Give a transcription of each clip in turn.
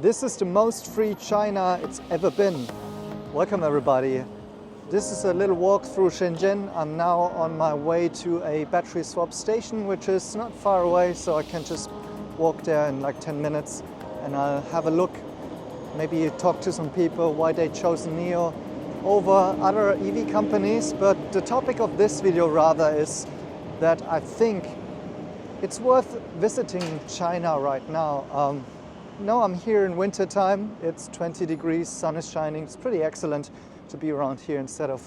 This is the most free China it's ever been. Welcome everybody. This is a little walk through Shenzhen. I'm now on my way to a battery swap station, which is not far away, so I can just walk there in like 10 minutes and I'll have a look, maybe talk to some people why they chose NIO over other EV companies. But the topic of this video rather is that I think it's worth visiting China right now. No, I'm here in winter time. It's 20 degrees, sun is shining. It's pretty excellent to be around here instead of,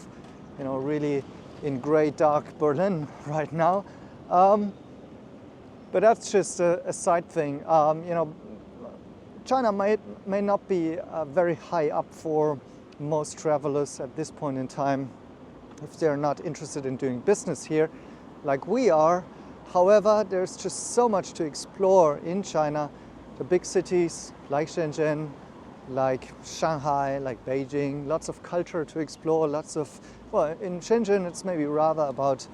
really in gray, dark Berlin right now. But that's just a side thing. China may not be very high up for most travelers at this point in time if they're not interested in doing business here like we are. However, there's just so much to explore in China. The big cities like Shenzhen, like Shanghai, like Beijing, lots of culture to explore, in Shenzhen it's maybe rather about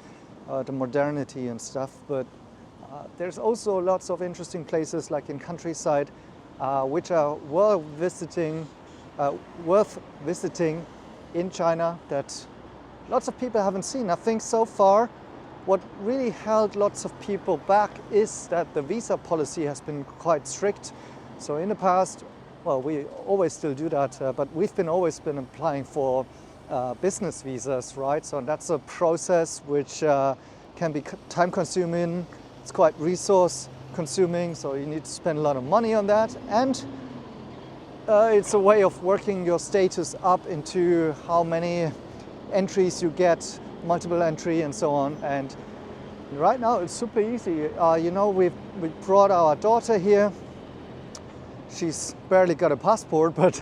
the modernity and stuff, but there's also lots of interesting places like in countryside which are worth visiting in China that lots of people haven't seen. I think so far what really held lots of people back is that the visa policy has been quite strict. So in the past, well, we always still do that, but we've always been applying for business visas, right? So that's a process which can be time consuming, it's quite resource consuming, so you need to spend a lot of money on that. And it's a way of working your status up into how many entries you get, multiple entry and so on. And right now it's super easy. We brought our daughter here. She's barely got a passport, but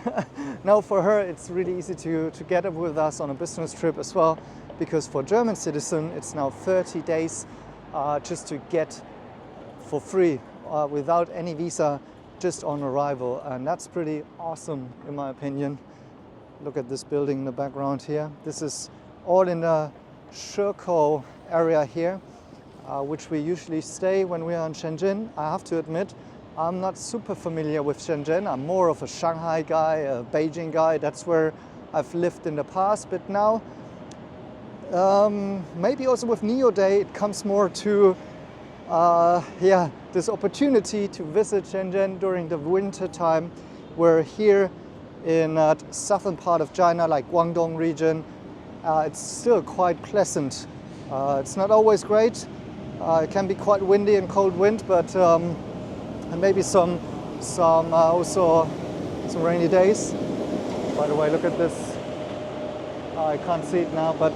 now for her it's really easy to get her with us on a business trip as well, because for German citizen it's now 30 days just to get for free without any visa, just on arrival, and that's pretty awesome in my opinion. Look at this building in the background here. This is all in the Shekou area here, which we usually stay when we are in Shenzhen. I have to admit, I'm not super familiar with Shenzhen. I'm more of a Shanghai guy, a Beijing guy. That's where I've lived in the past. But now, maybe also with NIO Day, it comes more to this opportunity to visit Shenzhen during the winter time. We're here in the southern part of China, like Guangdong region. It's still quite pleasant. It's not always great. It can be quite windy and cold wind, but and maybe some also some rainy days. By the way, look at this. I can't see it now, but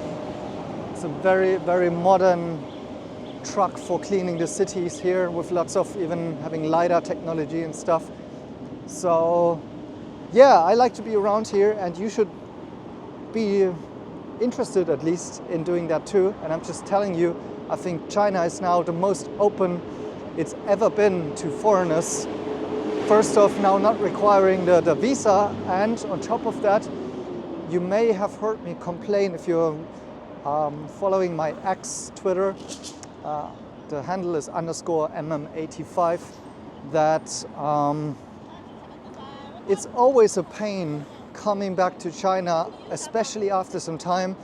it's a very, very modern truck for cleaning the cities here, with lots of even having LiDAR technology and stuff. So yeah, I like to be around here, and you should be interested at least in doing that too. And I'm just telling you, I think China is now the most open it's ever been to foreigners. First off, now not requiring the visa, and on top of that, you may have heard me complain if you're following my ex Twitter, the handle is _mm85, that it's always a pain coming back to China, especially after some time,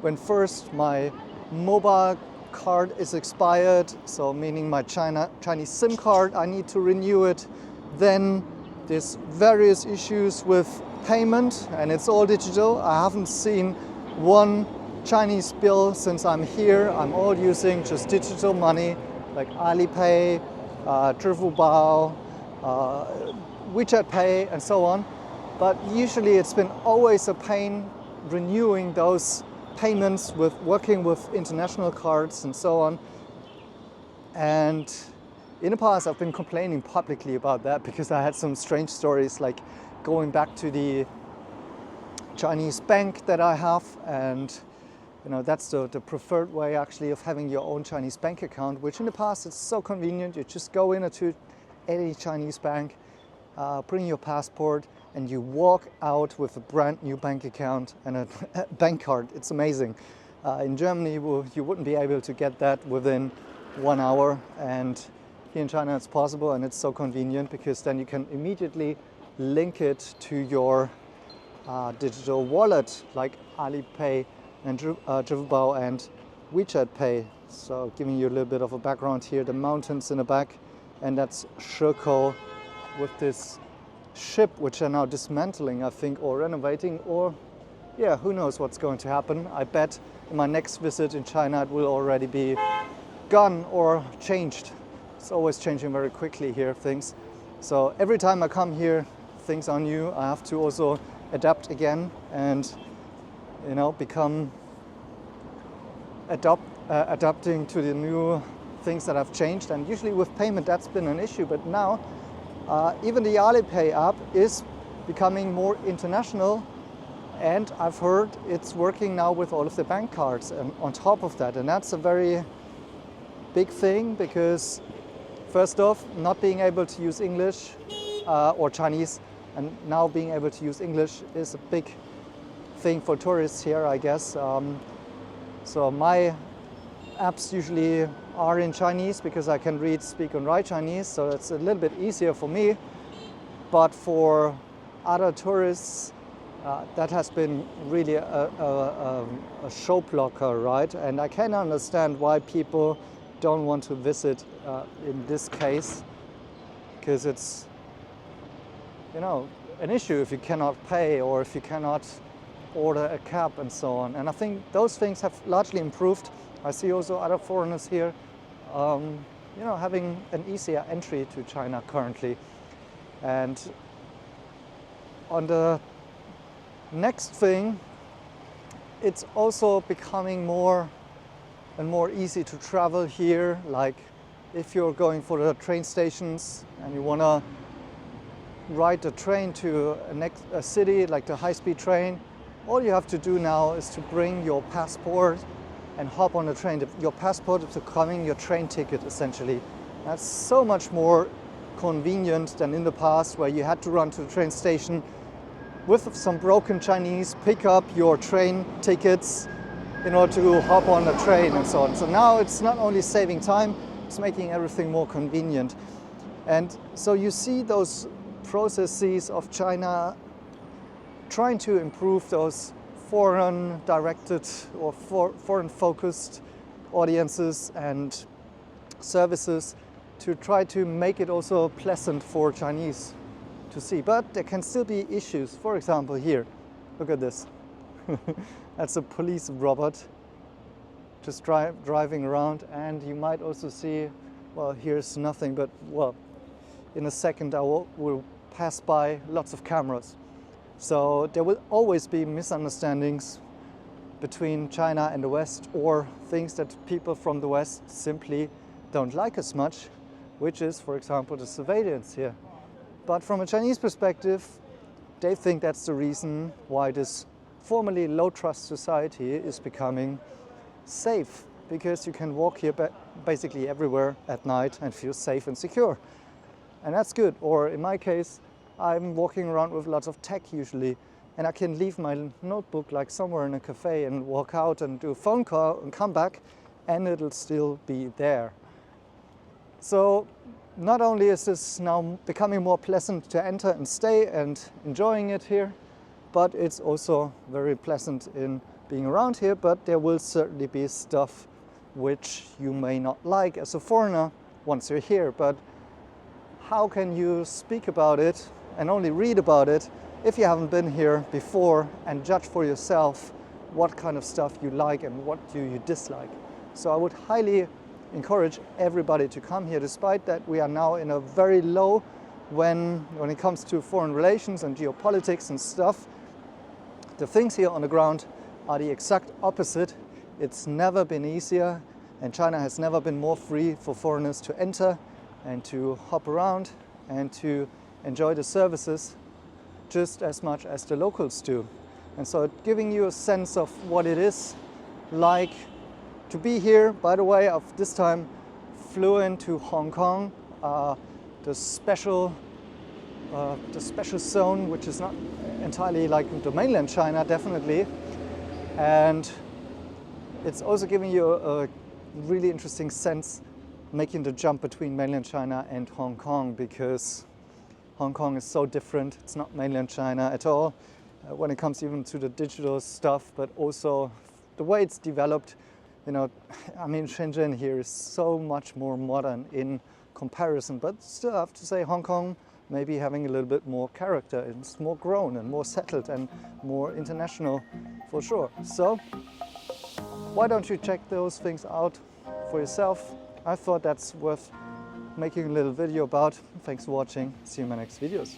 when first my mobile card is expired, so meaning my Chinese SIM card, I need to renew it. Then there's various issues with payment, and it's all digital. I haven't seen one Chinese bill since I'm here. I'm all using just digital money like Alipay, Zhifubao, WeChat Pay, and so on. But usually it's been always a pain renewing those payments with working with international cards and so on. And in the past I've been complaining publicly about that because I had some strange stories, like going back to the Chinese bank that I have, and that's the preferred way actually of having your own Chinese bank account, which in the past it's so convenient. You just go into any Chinese bank, bring your passport, and you walk out with a brand new bank account and a bank card. It's amazing. In Germany, you wouldn't be able to get that within 1 hour, and here in China it's possible, and it's so convenient because then you can immediately link it to your digital wallet like Alipay and Zhibao and WeChat Pay. So giving you a little bit of a background here, the mountains in the back, and that's Shirko with this ship which are now dismantling, I think, or renovating, or yeah, who knows what's going to happen. I bet in my next visit in China it will already be gone or changed. It's always changing very quickly here, things. So every time I come here, things are new. I have to also adapt again and, you know, become adapting to the new things that have changed. And usually with payment that's been an issue, but now even the Alipay app is becoming more international, and I've heard it's working now with all of the bank cards and on top of that, and that's a very big thing, because first off, not being able to use English or Chinese, and now being able to use English is a big thing for tourists here, I guess. So my apps usually are in Chinese because I can read, speak and write Chinese, so it's a little bit easier for me. But for other tourists, that has been really a show blocker, right? And I can understand why people don't want to visit in this case, because it's, you know, an issue if you cannot pay or if you cannot order a cab and so on. And I think those things have largely improved. I see also other foreigners here, you know, having an easier entry to China currently. And on the next thing, it's also becoming more and more easy to travel here. Like if you're going for the train stations and you want to ride the train to a city, like the high-speed train, all you have to do now is to bring your passport and hop on the train. Your passport is becoming your train ticket, essentially. That's so much more convenient than in the past, where you had to run to the train station with some broken Chinese, pick up your train tickets in order to hop on the train and so on. So now it's not only saving time, it's making everything more convenient. And so you see those processes of China trying to improve those foreign-directed or foreign-focused audiences and services to try to make it also pleasant for Chinese to see. But there can still be issues. For example, here, look at this. That's a police robot just driving around, and you might also see, well, here's nothing, but well, in a second I will pass by lots of cameras. So there will always be misunderstandings between China and the West, or things that people from the West simply don't like as much, which is, for example, the surveillance here. But from a Chinese perspective, they think that's the reason why this formerly low-trust society is becoming safe, because you can walk here basically everywhere at night and feel safe and secure. And that's good. Or in my case, I'm walking around with lots of tech usually, and I can leave my notebook like somewhere in a cafe and walk out and do a phone call and come back, and it'll still be there. So not only is this now becoming more pleasant to enter and stay and enjoying it here, but it's also very pleasant in being around here. But there will certainly be stuff which you may not like as a foreigner once you're here. But how can you speak about it and only read about it if you haven't been here before and judge for yourself what kind of stuff you like and what do you dislike? So I would highly encourage everybody to come here, despite that we are now in a very low when it comes to foreign relations and geopolitics and stuff. The things here on the ground are the exact opposite. It's never been easier, and China has never been more free for foreigners to enter and to hop around and to enjoy the services just as much as the locals do. And so giving you a sense of what it is like to be here. By the way, I've this time flew into Hong Kong, the special zone, which is not entirely like the mainland China, definitely. And it's also giving you a really interesting sense making the jump between mainland China and Hong Kong, because Hong Kong is so different. It's not mainland China at all when it comes even to the digital stuff, but also the way it's developed. You know, I mean, Shenzhen here is so much more modern in comparison, but still I have to say Hong Kong maybe having a little bit more character. It's more grown and more settled and more international for sure. So why don't you check those things out for yourself? I thought that's worth making a little video about. Thanks for watching. See you in my next videos.